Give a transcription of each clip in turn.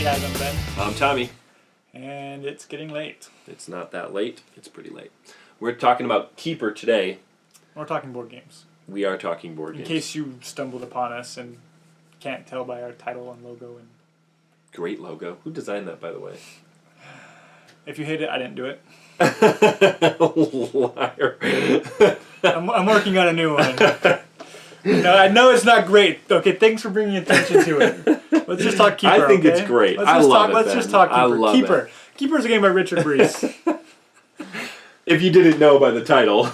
guys, I'm Ben. I'm Tommy. And it's getting late. It's not that late. It's pretty late. We're talking about Keyper today. We're talking board games. We are talking board games. In case you stumbled upon us and can't tell by our title and logo. And great logo. Who designed that, by the way? if you hate it, I didn't do it. Liar. I'm working on a new one. No, I know it's not great. Okay, thanks for bringing attention to it. Let's just talk Keyper. I think okay? it's great. Let's just talk Keyper. I love Keyper. Keyper's a game by Richard Breese. If you didn't know by the title.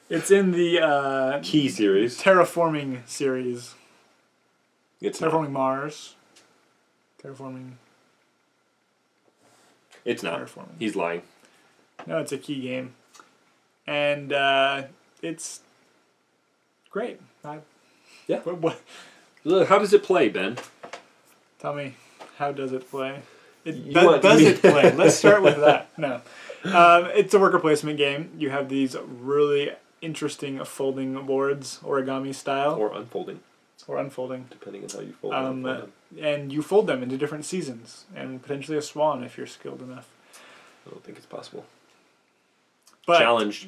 It's in the Key series. Terraforming series. It's Terraforming not. Mars. Terraforming. It's not. Terraforming. He's lying. No, it's a key game. And it's great. Yeah. What? How does it play, Ben? Tell me, how does it play? Does it play? Let's start with that. No. It's a worker placement game. You have these really interesting folding boards, origami style. Or unfolding. Or unfolding. Depending on how you fold them. And you fold them into different seasons, and potentially a swan if you're skilled enough. I don't think it's possible. But challenged.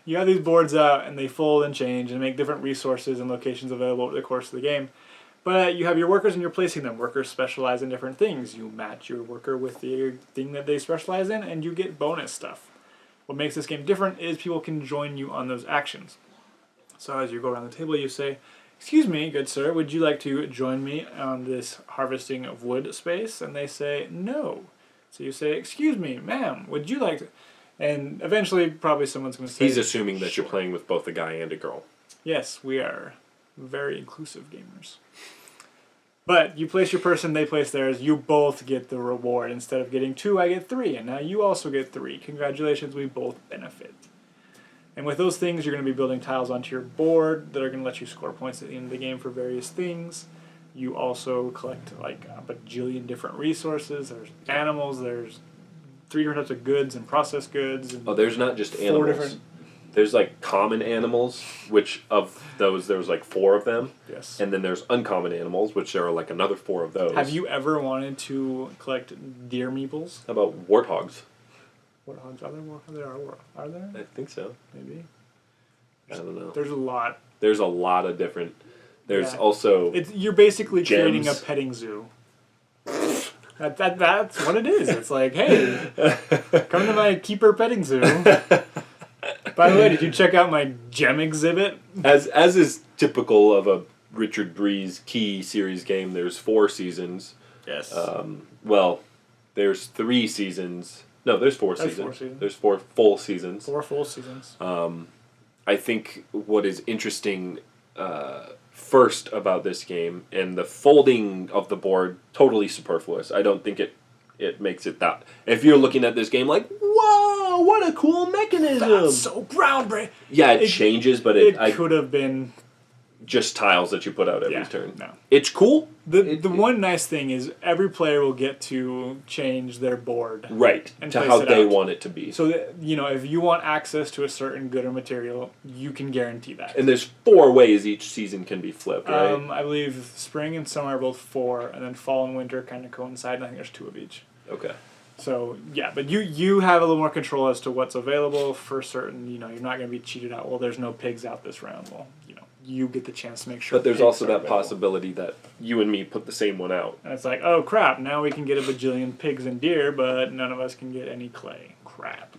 You have these boards out, and they fold and change and make different resources and locations available over the course of the game. But you have your workers, and you're placing them. Workers specialize in different things. You match your worker with the thing that they specialize in, and you get bonus stuff. What makes this game different is people can join you on those actions. So as you go around the table, you say, "Excuse me, good sir, would you like to join me on this harvesting of wood space?" And they say, "No." So you say, "Excuse me, ma'am, would you like to..." And eventually, probably someone's going to say... He's assuming that sure. you're playing with both a guy and a girl. Yes, we are very inclusive gamers. But you place your person, they place theirs, you both get the reward. Instead of getting 2, I get 3, and now you also get 3. Congratulations, we both benefit. And with those things, you're going to be building tiles onto your board that are going to let you score points at the end of the game for various things. You also collect like a bajillion different resources. There's animals, there's 3 different types of goods and processed goods. And there's not just animals. 4 different... There's like common animals, which of those there's like 4 of them. Yes. And then there's uncommon animals, which there are like another 4 of those. Have you ever wanted to collect deer meeples? How about warthogs? Warthogs? Are there? I think so. Maybe. I don't know. There's a lot. There's a lot of different... There's Yeah. also You're basically gems. creating a petting zoo. That's what it is. It's like, hey, come to my Keyper petting zoo. By the way, did you check out my gem exhibit? As is typical of a Richard Breese Key series game, there's 4 seasons. Yes. Well, there's 3 seasons. No, there's 4 There's seasons. 4 seasons. There's 4 full seasons. 4 full seasons. I think what is interesting first about this game, and the folding of the board, totally superfluous. I don't think it makes it that... If you're looking at this game like, whoa, what a cool mechanism! That's so groundbreaking. Yeah, it changes, but it could have been... just tiles that you put out every turn. No. It's cool. The one nice thing is every player will get to change their board. Right, and to place how it they out. want it to be. So, that, if you want access to a certain good or material, you can guarantee that. And there's 4 ways each season can be flipped, right? I believe spring and summer are both 4, and then fall and winter kind of coincide, and I think there's 2 of each. Okay. So, yeah, but you have a little more control as to what's available for certain, you're not going to be cheated out. Well, there's no pigs out this round. Well, you get the chance to make sure. But there's pigs also are that available. possibility that you and me put the same one out. And it's like, oh crap, now we can get a bajillion pigs and deer, but none of us can get any clay. Crap.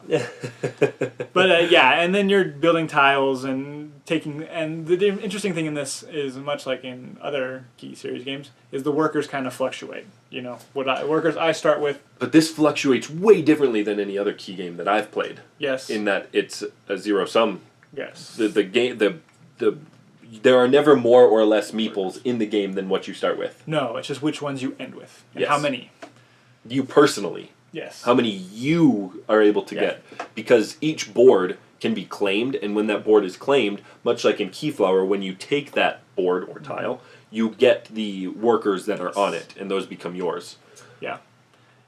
But yeah, and then you're building tiles and and the interesting thing in this is, much like in other Key series games, is the workers kind of fluctuate. Workers I start with. But this fluctuates way differently than any other Key game that I've played. Yes. In that it's a zero-sum. Yes. There are never more or less meeples in the game than what you start with. No, it's just which ones you end with. And Yes. how many. You personally. Yes. How many you are able to get. Because each board can be claimed, and when that board is claimed, much like in Keyflower, when you take that board or tile, you get the workers that are on it, and those become yours. Yeah.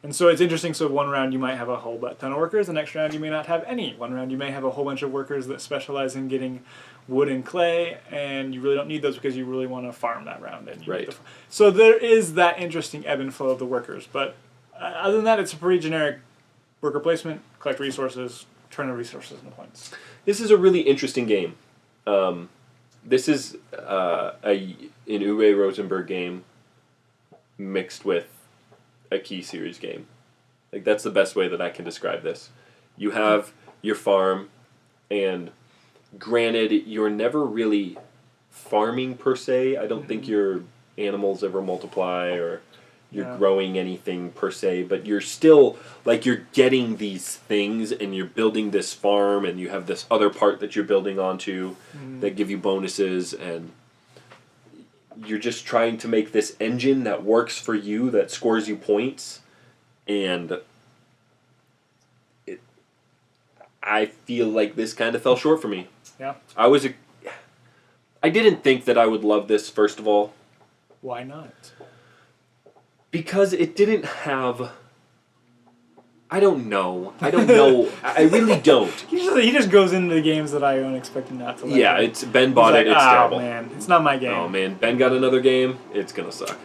And so it's interesting. So one round you might have a whole ton of workers. The next round you may not have any. One round you may have a whole bunch of workers that specialize in getting wood and clay, and you really don't need those because you really want to farm that round. And Right. So there is that interesting ebb and flow of the workers. But other than that, it's a pretty generic worker placement, collect resources, turn the resources into points. This is a really interesting game. This is an Uwe Rosenberg game mixed with a Key series game. Like, that's the best way that I can describe this. You have your farm, and granted, you're never really farming per se. I don't think your animals ever multiply or you're growing anything per se, but you're still, like, you're getting these things and you're building this farm and you have this other part that you're building onto that give you bonuses, and you're just trying to make this engine that works for you, that scores you points, and I feel like this kind of fell short for me. Yeah. I didn't think that I would love this, first of all. Why not? Because it didn't have... I don't know. I really don't. He just goes into the games that I own expecting not to like. Yeah, Ben bought it. It's terrible. Man, it's not my game. Oh man, Ben got another game. It's gonna suck.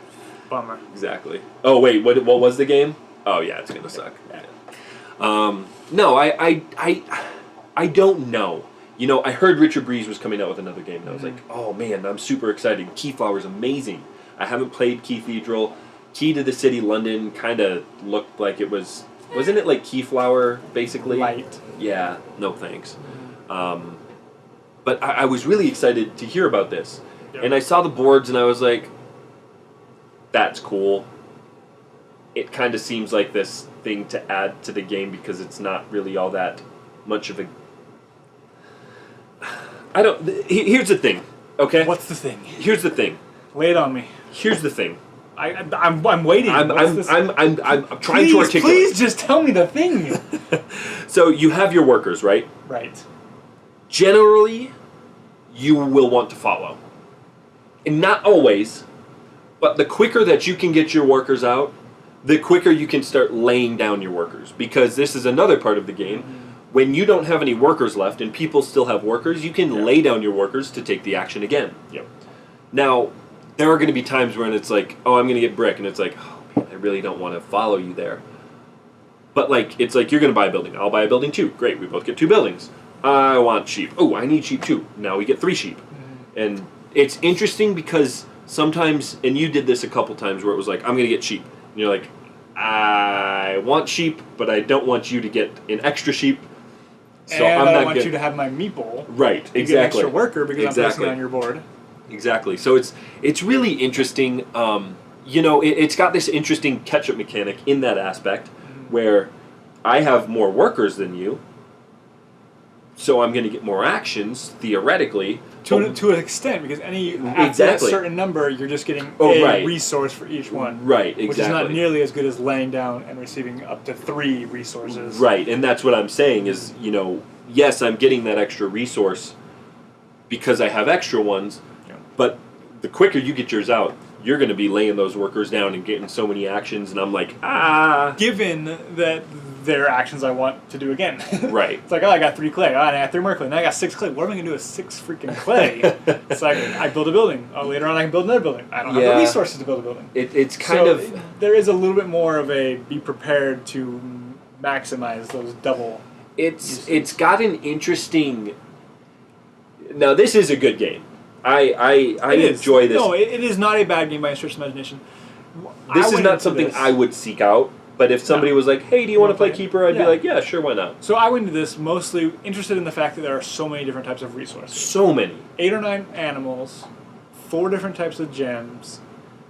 Bummer. Exactly. Oh wait, what was the game? Oh yeah, it's gonna suck. Yeah. No, I don't know. You know, I heard Richard Breeze was coming out with another game, and I was like, oh man, I'm super excited. Keyflower's amazing. I haven't played Cathedral. Key to the City London kind of looked like it was... Wasn't it like Keyflower, basically? Light. Yeah, no thanks. But I was really excited to hear about this. Yep. And I saw the boards and I was like, that's cool. It kind of seems like this thing to add to the game because it's not really all that much of a... Here's the thing, okay? What's the thing? Here's the thing. Lay it on me. Here's the thing. I'm waiting. I'm trying to articulate. Please just tell me the thing. So you have your workers, right? Right. Generally, you will want to follow. And not always, but the quicker that you can get your workers out, the quicker you can start laying down your workers. Because this is another part of the game. When you don't have any workers left and people still have workers, you can lay down your workers to take the action again. Yep. Now, there are going to be times when it's like, oh, I'm going to get brick, and it's like, oh, man, I really don't want to follow you there. But, like, it's like, you're going to buy a building. I'll buy a building too. Great, we both get 2 buildings. I want sheep. Oh, I need sheep too. Now we get 3 sheep. And it's interesting because sometimes, and you did this a couple times where it was like, I'm going to get sheep. And you're like, I want sheep, but I don't want you to get an extra sheep. So and I'm I not want you to have my meeple. Right, to exactly. get an extra worker because I'm placing it on your board. Exactly. So it's really interesting. You know, it's got this interesting catch-up mechanic in that aspect where I have more workers than you, so I'm going to get more actions, theoretically. To an extent, because after a certain number, you're just getting a resource for each one. Right, exactly. Which is not nearly as good as laying down and receiving up to 3 resources. Right, and that's what I'm saying is, you know, yes, I'm getting that extra resource because I have extra ones, but the quicker you get yours out, you're going to be laying those workers down and getting so many actions, and I'm like, Given that they're actions I want to do again. Right. It's like, oh, I got 3 clay. Oh, and I got 3 more clay. Now I got 6 clay. What am I going to do with 6 freaking clay? It's like, I build a building. Oh, later on I can build another building. I don't have the resources to build a building. It's kind of... There is a little bit more of a be prepared to maximize those double... It's got an interesting... Now, this is a good game. I enjoy this. No, it is not a bad game by a stretch of imagination. This is not something I would seek out, but if somebody was like, hey, do you want to play Keyper? I'd be like, yeah, sure, why not? So I went into this mostly interested in the fact that there are so many different types of resources. So many. 8 or 9 animals, 4 different types of gems,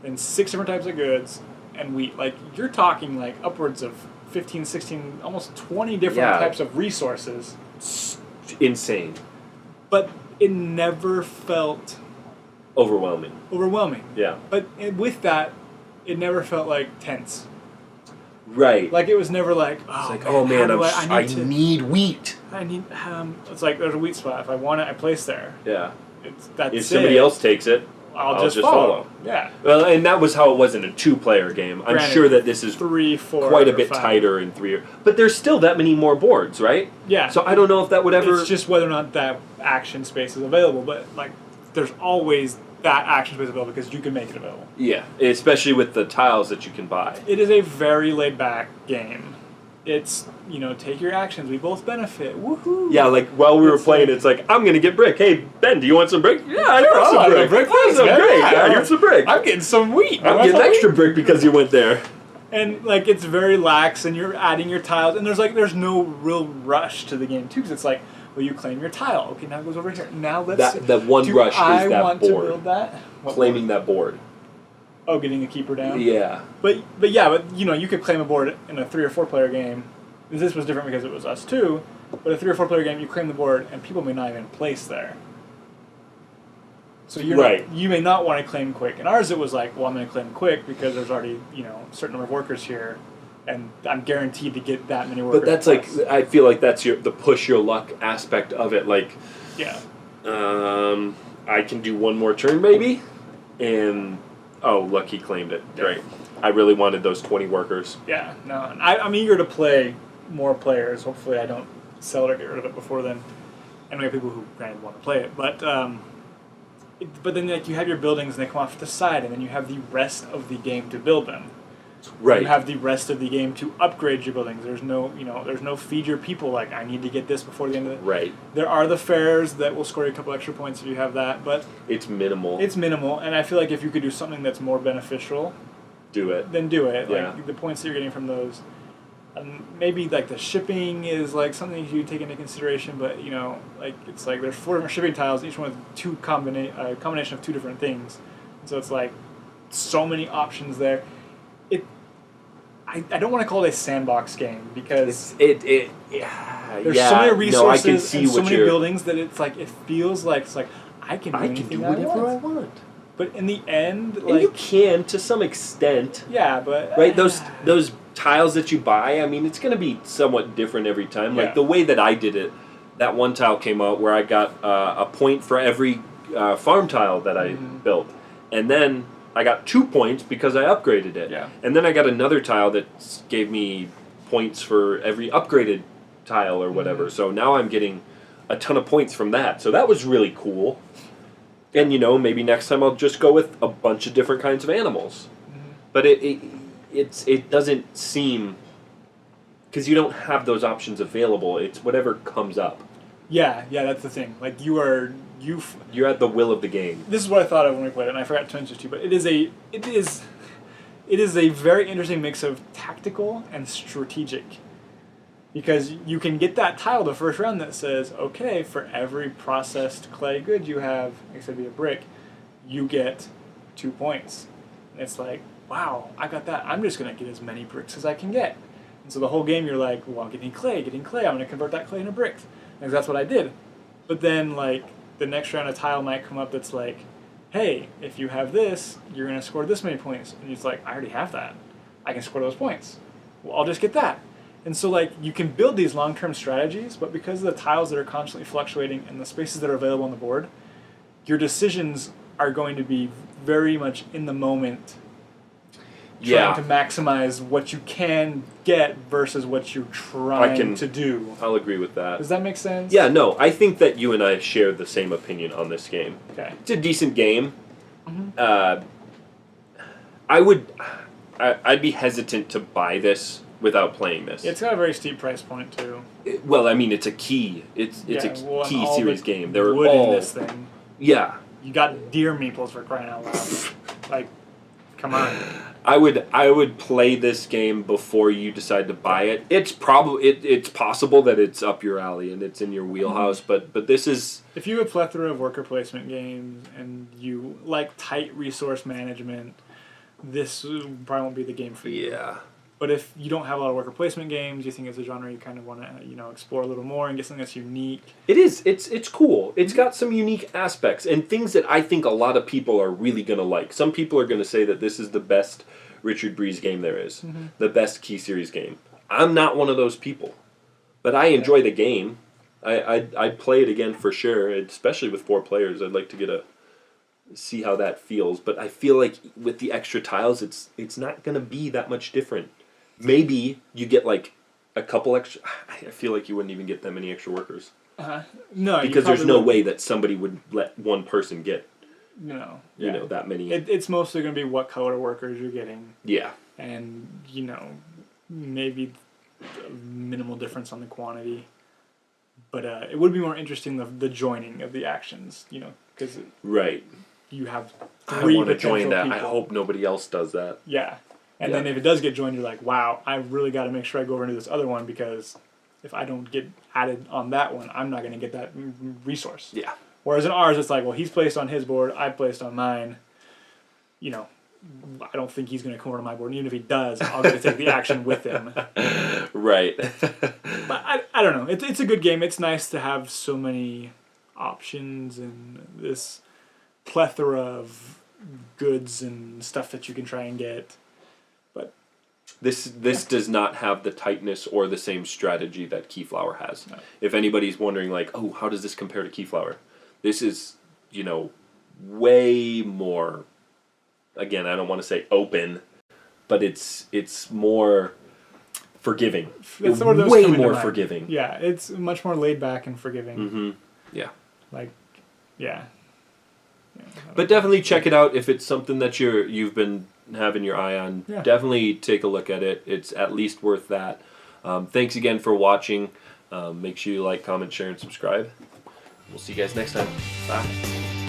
and 6 different types of goods, and wheat. Like, you're talking like upwards of 15, 16, almost 20 different types of resources. Insane. But it never felt... Overwhelming. Yeah. But with that, it never felt like tense. Right. Like, it was never like, oh man, I need wheat. I need, it's like, there's a wheat spot. If I want it, I place there. Yeah. That's if somebody else takes it. I'll just follow. Yeah. Well, and that was how it was in a 2-player game. I'm Granted, sure that this is 3, 4, quite a bit 5. tighter in 3. But there's still that many more boards, right? Yeah. So I don't know if that would ever. It's just whether or not that action space is available. But like, there's always that action space available because you can make it available. Yeah, especially with the tiles that you can buy. It is a very laid back game. It's, take your actions. We both benefit. Woohoo! Yeah, like while we were playing, it's like, I'm going to get brick. Hey, Ben, do you want some brick? Yeah, I got some brick. Thanks, Some man. brick. Yeah, I got some brick. I'm getting some wheat. I'm getting extra brick because you went there. And like, it's very lax, and you're adding your tiles, and there's no real rush to the game too, because it's like, well, you claim your tile. Okay, now it goes over here. Now let's. That one rush is that board. I want to build that. Claiming that board. Oh, getting a keeper down. Yeah. But you could claim a board in a 3 or 4 player game. This was different because it was us too. But a 3 or 4 player game, you claim the board, and people may not even place there. So you may not want to claim quick. In ours, it was like, well, I'm going to claim quick because there's already a certain number of workers here, and I'm guaranteed to get that many workers. But that's like, I feel like that's the push your luck aspect of it. Like, yeah, I can do one more turn maybe, and look, he claimed it. Yeah. Great. I really wanted those 20 workers. Yeah, no, I'm eager to play more players. Hopefully, I don't sell it or get rid of it before then. And we have people who granted want to play it, but then like you have your buildings and they come off to the side, and then you have the rest of the game to build them. Right. You have the rest of the game to upgrade your buildings. There's no feed your people like I need to get this before the end of it. Right. There are the fairs that will score you a couple extra points if you have that, but it's minimal. It's minimal, and I feel like if you could do something that's more beneficial, do it. Then do it. Yeah. Like the points that you're getting from those. Maybe like the shipping is like something you take into consideration, but like it's like there's 4 different shipping tiles, each one with combination of 2 different things, and so it's like so many options there. I don't want to call it a sandbox game because there's so many resources and so many buildings that it's like it feels like it's like I can do whatever I want. But in the end, like, and you can to some extent. Yeah, but right, those tiles that you buy, I mean, it's going to be somewhat different every time. Like the way that I did it, that one tile came out where I got a point for every farm tile that I built, and then I got 2 points because I upgraded it. Yeah. And then I got another tile that gave me points for every upgraded tile or whatever. So now I'm getting a ton of points from that. So that was really cool. And maybe next time I'll just go with a bunch of different kinds of animals. But it doesn't seem, because you don't have those options available. It's whatever comes up. Yeah, that's the thing. Like you're at the will of the game. This is what I thought of when we played it, and I forgot to mention it to you. But it is a very interesting mix of tactical and strategic, because you can get that tile the first round that says, okay, for every processed clay good you have, except be a brick, you get 2 points. And it's like, wow, I got that. I'm just gonna get as many bricks as I can get. And so the whole game you're like, well, getting clay. I'm gonna convert that clay into bricks. And that's what I did. But then like the next round a tile might come up that's like, hey, if you have this, you're going to score this many points. And it's like, I already have that. I can score those points. Well, I'll just get that. And so like you can build these long-term strategies, but because of the tiles that are constantly fluctuating and the spaces that are available on the board, your decisions are going to be very much in the moment, trying to maximize what you can get versus what you're trying to do. I'll agree with that. Does that make sense? Yeah, no, I think that you and I share the same opinion on this game. Okay. It's a decent game. Mm-hmm. I'd be hesitant to buy this without playing this. It's got a very steep price point too. Well, I mean, it's a key. It's a key series game. They're wood all in this thing. Yeah. You got deer meeples for crying out loud. Like, come on. I would play this game before you decide to buy it. It's possible that it's up your alley and it's in your wheelhouse, but this is, if you have a plethora of worker placement games and you like tight resource management, this probably won't be the game for you. Yeah. But if you don't have a lot of worker placement games, you think it's a genre you kind of want to explore a little more and get something that's unique. It is. It's cool. It's got some unique aspects and things that I think a lot of people are really going to like. Some people are going to say that this is the best Richard Breeze game there is, the best Key Series game. I'm not one of those people, but I enjoy the game. I'd play it again for sure, especially with 4 players. I'd like to get see how that feels. But I feel like with the extra tiles, it's not going to be that much different. Maybe you get like a couple extra. I feel like you wouldn't even get that many extra workers. No, because there's no way that somebody would let one person get that many. It's mostly going to be what color workers you're getting. Yeah. And, maybe a minimal difference on the quantity. But it would be more interesting the joining of the actions, because right. You have I three want to potential join that. people. I hope nobody else does that. Yeah. And then if it does get joined, you're like, wow, I really got to make sure I go over into this other one because if I don't get added on that one, I'm not going to get that resource. Yeah. Whereas in ours, it's like, well, he's placed on his board, I placed on mine. I don't think he's going to come over to my board. And even if he does, I'll get to take the action with him. Right. But I don't know. It's a good game. It's nice to have so many options and this plethora of goods and stuff that you can try and get. But this does not have the tightness or the same strategy that Keyflower has. No. If anybody's wondering, like, oh, how does this compare to Keyflower? This is, way more. Again, I don't want to say open, but it's more forgiving. That's the word that was way coming to more mind. forgiving. Yeah, it's much more laid back and forgiving. Mm-hmm. Yeah. Yeah. But definitely check it out if it's something that you've been having your eye on. Yeah. Definitely take a look at it. It's at least worth that. Thanks again for watching. Make sure you like, comment, share, and subscribe. We'll see you guys next time. Bye.